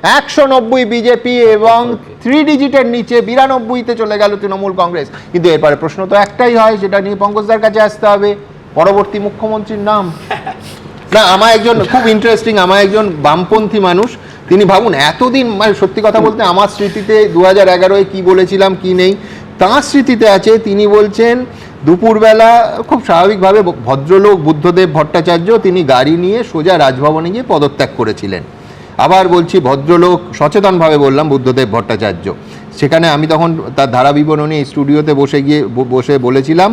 190 BJP এবং 3 ডিজিটের নিচে 92-তে চলে গেল তৃণমূল কংগ্রেস। কিন্তু এরপরে প্রশ্ন তো একটাই হয়, সেটা নিয়ে পঙ্কজদার কাছে আসতে হবে, পরবর্তী মুখ্যমন্ত্রীর নাম। না, আমার একজন খুব ইন্টারেস্টিং, আমার একজন বামপন্থী মানুষ, তিনি ভাবুন এতদিন, মানে সত্যি কথা বলতে আমার স্মৃতিতে 2011-এ কি বলেছিলাম কি নেই তাঁর স্মৃতিতে আছে। তিনি বলছেন দুপুরবেলা খুব স্বাভাবিকভাবে ভদ্রলোক বুদ্ধদেব ভট্টাচার্য তিনি গাড়ি নিয়ে সোজা রাজভবনে গিয়ে পদত্যাগ করেছিলেন। আবার বলছি ভদ্রলোক, সচেতনভাবে বললাম বুদ্ধদেব ভট্টাচার্য। সেখানে আমি তখন তার ধারা বিবরণী স্টুডিওতে বসে বলেছিলাম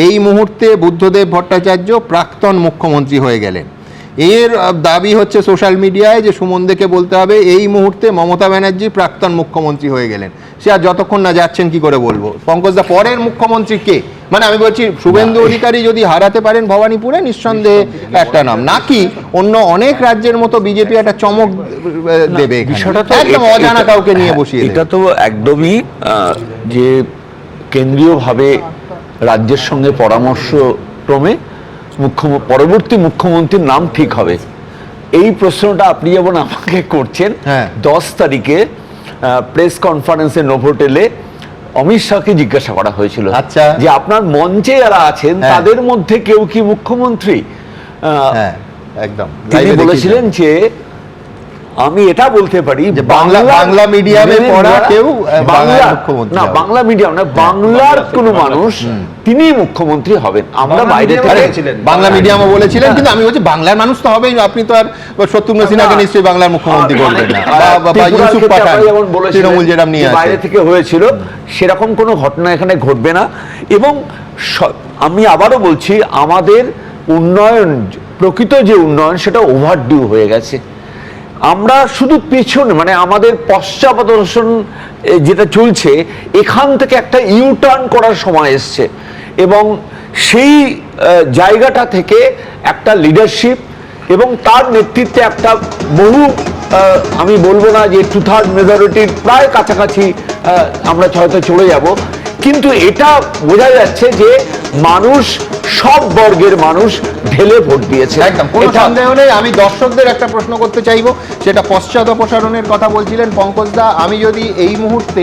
এই মুহূর্তে বুদ্ধদেব ভট্টাচার্য প্রাক্তন মুখ্যমন্ত্রী হয়ে গেলেন। এর দাবি হচ্ছে সোশ্যাল মিডিয়ায় যে সুমনদেকে বলতে হবে এই মুহূর্তে মমতা ব্যানার্জি প্রাক্তন মুখ্যমন্ত্রী হয়ে গেলেন। সে আর যতক্ষণ না যাচ্ছেন কি করে বলবো। পঙ্কজদা, পরের মুখ্যমন্ত্রী কে? মানে আমি বলছি শুভেন্দু অধিকারী যদি হারাতে পারেন ভবানীপুরে, নিঃসন্দেহে একটা নাম, নাকি অন্য অনেক রাজ্যের মতো বিজেপি একটা চমক দেবে? বিষয়টা তো একদম অজানা কাউকে নিয়ে বসিয়ে, এটা তো একদমই যে কেন্দ্রীয়ভাবে রাজ্যের সঙ্গে পরামর্শ ক্রমে পরবর্তী মুখ্যমন্ত্রীর নাম ঠিক হবে। এই প্রশ্নটা আপনি যেমন আমাকে করছেন, 10 তারিখে প্রেস কনফারেন্সে নোভোটেলে অমিত শাহকে জিজ্ঞাসা করা হয়েছিল যে আপনার মঞ্চে যারা আছেন তাদের মধ্যে কেউ কি মুখ্যমন্ত্রী? একদম তিনি বলেছিলেন যে আমি এটা বলতে পারি বাংলা মিডিয়ামে পড়া কেউ বাংলা মিডিয়াম না, বাংলার কোন মানুষ তিনি মুখ্যমন্ত্রী হবেন। আমরা বাইরে থেকে বাংলা মিডিয়ামও বলেছিলেন, কিন্তু আমি বলছি বাংলার মানুষ তো হবেই। আপনি তো আর শত্রুঘ্ন সিনহাকে নিশ্চয়ই বাংলার মুখ্যমন্ত্রী করবেন না, বা ইউসুফ পাঠান তৃণমূল যেটা নিয়ে বাইরে থেকে হয়েছিল, সেরকম কোনো ঘটনা এখানে ঘটবে না। এবং আমি আবারও বলছি, আমাদের উন্নয়ন, প্রকৃত যে উন্নয়ন, সেটা ওভারডিউ হয়ে গেছে। আমরা শুধু পেছনে, মানে আমাদের পশ্চাৎপদর্শন যেটা চলছে, এখান থেকে একটা ইউটার্ন করার সময় এসছে। এবং সেই জায়গাটা থেকে একটা লিডারশিপ এবং তার নেতৃত্বে একটা বহু, আমি বলবো না যে 2/3 মেজরিটির প্রায় কাছাকাছি আমরা হয়তো চলে যাব, কিন্তু এটা বোঝা যাচ্ছে যে মানুষ, সব বর্গের মানুষ ঢেলে ভোট দিয়েছে। একদম কোনো সন্দেহ নেই। আমি দর্শকদের একটা প্রশ্ন করতে চাইবো, সেটা পশ্চাৎ অপসারণের কথা বলছিলেন পঙ্কজদা। আমি যদি এই মুহূর্তে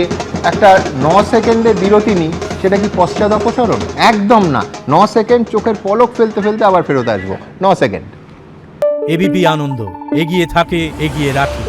একটা 9 সেকেন্ডের বিরতি নিই, সেটা কি পশ্চাৎ অপসারণ? একদম না। 9 সেকেন্ড চোখের পলক ফেলতে ফেলতে আবার ফেরত আসবো। 9 সেকেন্ড। এবিপি আনন্দ, এগিয়ে থাকে, এগিয়ে রাখে।